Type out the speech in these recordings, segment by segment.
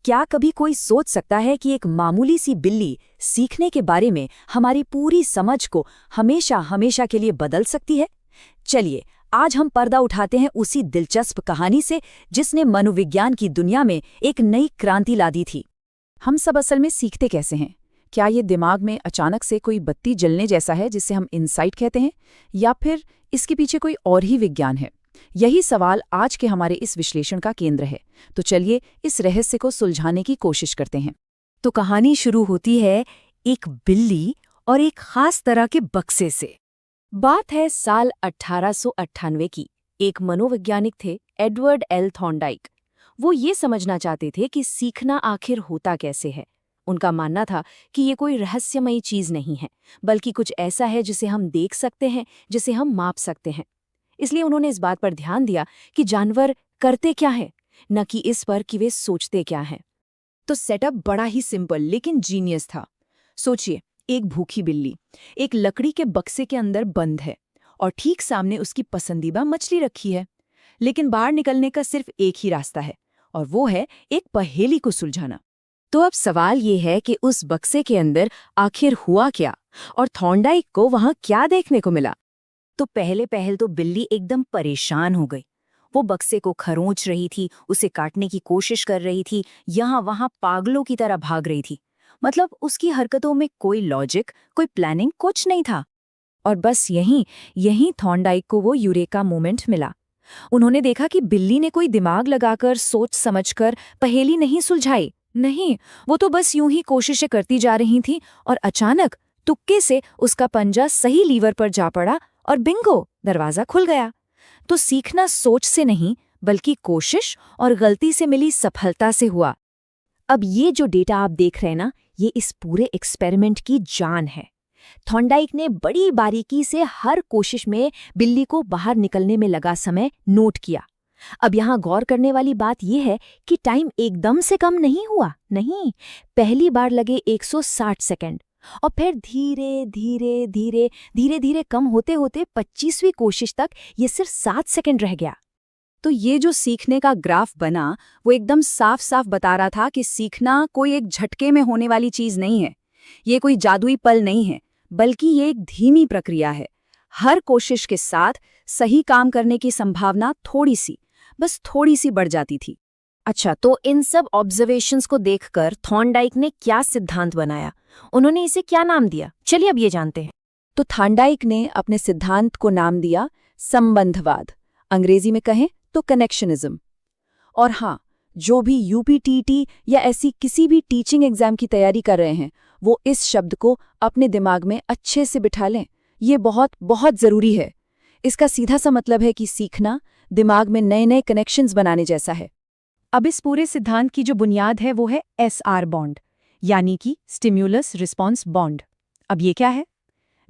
क्या कभी कोई सोच सकता है कि एक मामूली सी बिल्ली सीखने के बारे में हमारी पूरी समझ को हमेशा हमेशा के लिए बदल सकती है? चलिए, आज हम पर्दा उठाते हैं उसी दिलचस्प कहानी से जिसने मनोविज्ञान की दुनिया में एक नई क्रांति ला दी थी। हम सब असल में सीखते कैसे हैं? क्या ये दिमाग में अचानक से कोई बत्ती जलने जैसा है जिसे हम इनसाइट कहते हैं, या फिर इसके पीछे कोई और ही विज्ञान है? यही सवाल आज के हमारे इस विश्लेषण का केंद्र है। तो चलिए इस रहस्य को सुलझाने की कोशिश करते हैं। तो कहानी शुरू होती है एक बिल्ली और एक खास तरह के बक्से से। बात है साल 1898 की। एक मनोवैज्ञानिक थे, एडवर्ड एल थॉर्नडाइक। वो ये समझना चाहते थे कि सीखना आखिर होता कैसे है। उनका मानना था कि ये कोई रहस्यमयी चीज नहीं है, बल्कि कुछ ऐसा है जिसे हम देख सकते हैं, जिसे हम माप सकते हैं। इसलिए उन्होंने इस बात पर ध्यान दिया कि जानवर करते क्या है, न कि इस पर कि वे सोचते क्या हैं। तो सेटअप बड़ा ही सिंपल लेकिन जीनियस था। सोचिए, एक भूखी बिल्ली एक लकड़ी के बक्से के अंदर बंद है और ठीक सामने उसकी पसंदीदा मछली रखी है। लेकिन बाहर निकलने का सिर्फ एक ही रास्ता है, और वो है एक पहेली को सुलझाना। तो अब सवाल ये है कि उस बक्से के अंदर आखिर हुआ क्या, और थॉर्नडाइक को वहां क्या देखने को मिला? तो पहले तो बिल्ली एकदम परेशान हो गई। वो बक्से को खरोंच रही थी, उसे काटने की कोशिश कर रही थी, यहाँ वहां पागलों की तरह भाग रही थी। मतलब उसकी हरकतों में कोई लॉजिक, कोई प्लानिंग कुछ नहीं था। और बस यहीं थॉर्नडाइक को वो यूरेका मोमेंट मिला। उन्होंने देखा कि बिल्ली ने कोई दिमाग लगाकर सोच समझकर पहेली नहीं सुलझाई। नहीं, वो तो बस यूं ही कोशिशें करती जा रही थी, और अचानक तुक्के से उसका पंजा सही लीवर पर जा पड़ा और बिंगो, दरवाजा खुल गया। तो सीखना सोच से नहीं, बल्कि कोशिश और गलती से मिली सफलता से हुआ। अब ये जो डेटा आप देख रहे हैं ना, ये इस पूरे एक्सपेरिमेंट की जान है। थॉर्नडाइक ने बड़ी बारीकी से हर कोशिश में बिल्ली को बाहर निकलने में लगा समय नोट किया। अब यहाँ गौर करने वाली बात यह है कि टाइम एकदम से कम नहीं हुआ। नहीं, पहली बार लगे 160 सेकंड, और फिर धीरे धीरे कम होते होते 25वीं कोशिश तक ये सिर्फ 7 सेकंड रह गया। तो ये जो सीखने का ग्राफ बना, वो एकदम साफ साफ बता रहा था कि सीखना कोई एक झटके में होने वाली चीज नहीं है। ये कोई जादुई पल नहीं है, बल्कि ये एक धीमी प्रक्रिया है। हर कोशिश के साथ सही काम करने की संभावना बस थोड़ी सी बढ़ जाती थी। अच्छा, तो इन सब ऑब्जर्वेशंस को देखकर थॉर्नडाइक ने क्या सिद्धांत बनाया? उन्होंने इसे क्या नाम दिया? चलिए अब ये जानते हैं। तो थॉर्नडाइक ने अपने सिद्धांत को नाम दिया संबंधवाद, अंग्रेजी में कहें तो कनेक्शनिज्म। और हाँ, जो भी यूपीटीटी या ऐसी किसी भी टीचिंग एग्जाम की तैयारी कर रहे हैं, वो इस शब्द को अपने दिमाग में अच्छे से बिठा लें। ये बहुत बहुत जरूरी है। इसका सीधा सा मतलब है कि सीखना दिमाग में नए नए कनेक्शंस बनाने जैसा है। अब इस पूरे सिद्धांत की जो बुनियाद है वो है SR बॉन्ड, यानी कि स्टिम्युलस रिस्पॉन्स बॉन्ड। अब ये क्या है?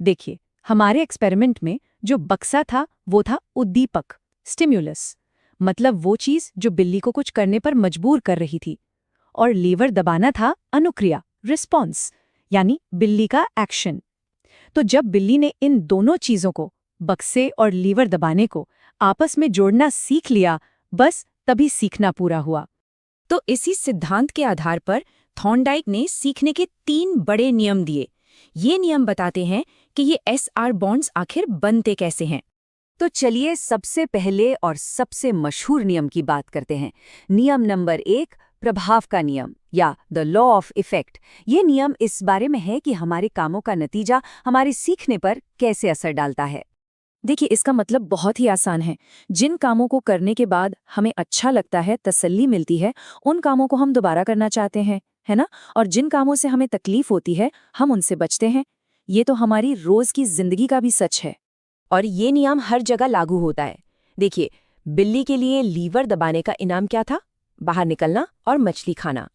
देखिए, हमारे एक्सपेरिमेंट में जो बक्सा था वो था उद्दीपक, स्टिम्युलस, मतलब वो चीज जो बिल्ली को कुछ करने पर मजबूर कर रही थी। और लीवर दबाना था अनुक्रिया, रिस्पॉन्स, यानी बिल्ली का एक्शन। तो जब बिल्ली ने इन दोनों चीजों को, बक्से और लीवर दबाने को, आपस में जोड़ना सीख लिया, बस तभी सीखना पूरा हुआ। तो इसी सिद्धांत के आधार पर थॉर्नडाइक ने सीखने के 3 बड़े नियम दिए। ये नियम बताते हैं कि ये SR बॉन्ड्स आखिर बनते कैसे हैं। तो चलिए सबसे पहले और सबसे मशहूर नियम की बात करते हैं। नियम नंबर 1, प्रभाव का नियम या द लॉ ऑफ इफेक्ट। ये नियम इस बारे में है कि हमारे कामों का नतीजा हमारे सीखने पर कैसे असर डालता है। देखिए, इसका मतलब बहुत ही आसान है। जिन कामों को करने के बाद हमें अच्छा लगता है, तसल्ली मिलती है, उन कामों को हम दोबारा करना चाहते हैं, है ना? और जिन कामों से हमें तकलीफ होती है, हम उनसे बचते हैं। ये तो हमारी रोज की जिंदगी का भी सच है। और ये नियम हर जगह लागू होता है। देखिए, बिल्ली के लिए लीवर दबाने का इनाम क्या था? बाहर निकलना और मछली खाना।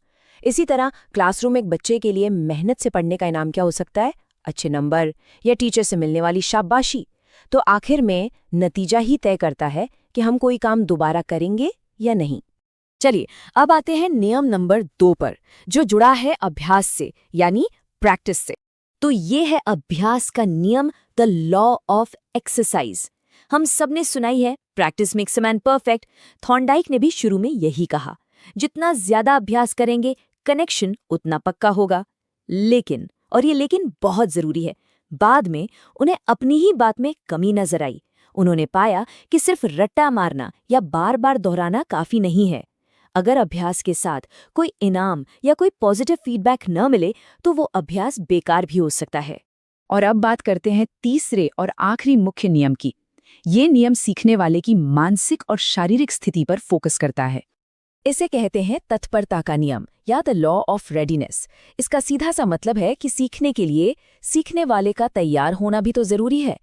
इसी तरह क्लासरूम में एक बच्चे के लिए मेहनत से पढ़ने का इनाम क्या हो सकता है? अच्छे नंबर या टीचर से मिलने वाली शाबाशी। तो आखिर में नतीजा ही तय करता है कि हम कोई काम दोबारा करेंगे या नहीं। चलिए अब आते हैं नियम नंबर 2 पर, जो जुड़ा है अभ्यास से, यानी प्रैक्टिस से। तो ये है अभ्यास का नियम, द लॉ ऑफ एक्सरसाइज। हम सबने सुनाई है, practice makes a man perfect. Thorndike ने भी शुरू में यही कहा। जितना ज्यादा अभ्यास करेंगे कनेक्शन उतना पक्का होगा। लेकिन, और ये लेकिन बहुत जरूरी है, बाद में उन्हें अपनी ही बात में कमी नजर आई। उन्होंने पाया कि सिर्फ रट्टा मारना या बार बार दोहराना काफी नहीं है। अगर अभ्यास के साथ कोई इनाम या कोई पॉजिटिव फीडबैक न मिले तो वो अभ्यास बेकार भी हो सकता है। और अब बात करते हैं तीसरे और आखिरी मुख्य नियम की। ये नियम सीखने वाले की मानसिक और शारीरिक स्थिति पर फोकस करता है। इसे कहते हैं तत्परता का नियम या द लॉ ऑफ रेडीनेस। इसका सीधा सा मतलब है कि सीखने के लिए सीखने वाले का तैयार होना भी तो जरूरी है।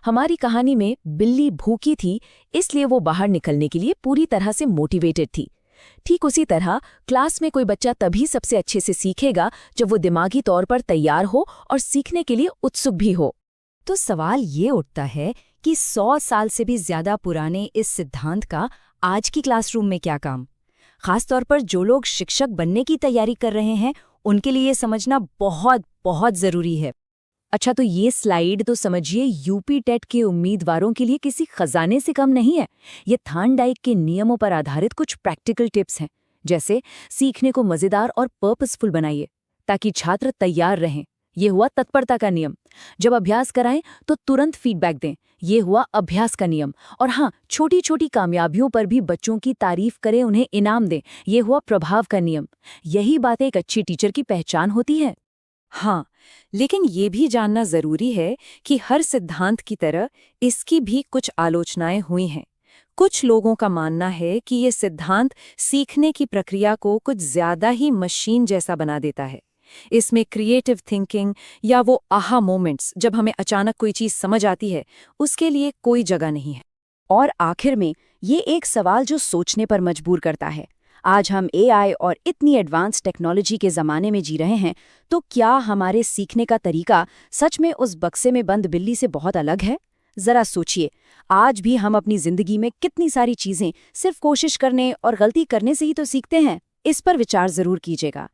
हमारी कहानी में बिल्ली भूखी थी, इसलिए वो बाहर निकलने के लिए पूरी तरह से मोटिवेटेड थी। ठीक उसी तरह क्लास में कोई बच्चा तभी सबसे अच्छे से सीखेगा जब वो दिमागी तौर पर तैयार हो और सीखने के लिए उत्सुक भी हो। तो सवाल ये उठता है कि 100 साल से भी ज्यादा पुराने इस सिद्धांत का आज की क्लासरूम में क्या काम? खासतौर पर जो लोग शिक्षक बनने की तैयारी कर रहे हैं, उनके लिए ये समझना बहुत बहुत जरूरी है। अच्छा, तो ये स्लाइड तो समझिए यूपी टेट के उम्मीदवारों के लिए किसी खजाने से कम नहीं है। ये थॉर्नडाइक के नियमों पर आधारित कुछ प्रैक्टिकल टिप्स हैं, जैसे सीखने को मजेदार और पर्पसफुल बनाइए ताकि छात्र तैयार रहें। ये हुआ तत्परता का नियम। जब अभ्यास कराएं तो तुरंत फीडबैक दें। ये हुआ अभ्यास का नियम। और हाँ, छोटी छोटी कामयाबियों पर भी बच्चों की तारीफ करें, उन्हें इनाम दें। ये हुआ प्रभाव का नियम। यही बात एक अच्छी टीचर की पहचान होती है। हाँ, लेकिन ये भी जानना जरूरी है कि हर सिद्धांत की तरह इसकी भी कुछ आलोचनाएं हुई हैं। कुछ लोगों का मानना है कि ये सिद्धांत सीखने की प्रक्रिया को कुछ ज्यादा ही मशीन जैसा बना देता है। इसमें क्रिएटिव थिंकिंग या वो आहा मोमेंट्स, जब हमें अचानक कोई चीज समझ आती है, उसके लिए कोई जगह नहीं है। और आखिर में ये एक सवाल जो सोचने पर मजबूर करता है। आज हम एआई और इतनी एडवांस टेक्नोलॉजी के ज़माने में जी रहे हैं, तो क्या हमारे सीखने का तरीका सच में उस बक्से में बंद बिल्ली से बहुत अलग है? ज़रा सोचिए, आज भी हम अपनी ज़िंदगी में कितनी सारी चीज़ें सिर्फ कोशिश करने और गलती करने से ही तो सीखते हैं। इस पर विचार ज़रूर कीजिएगा।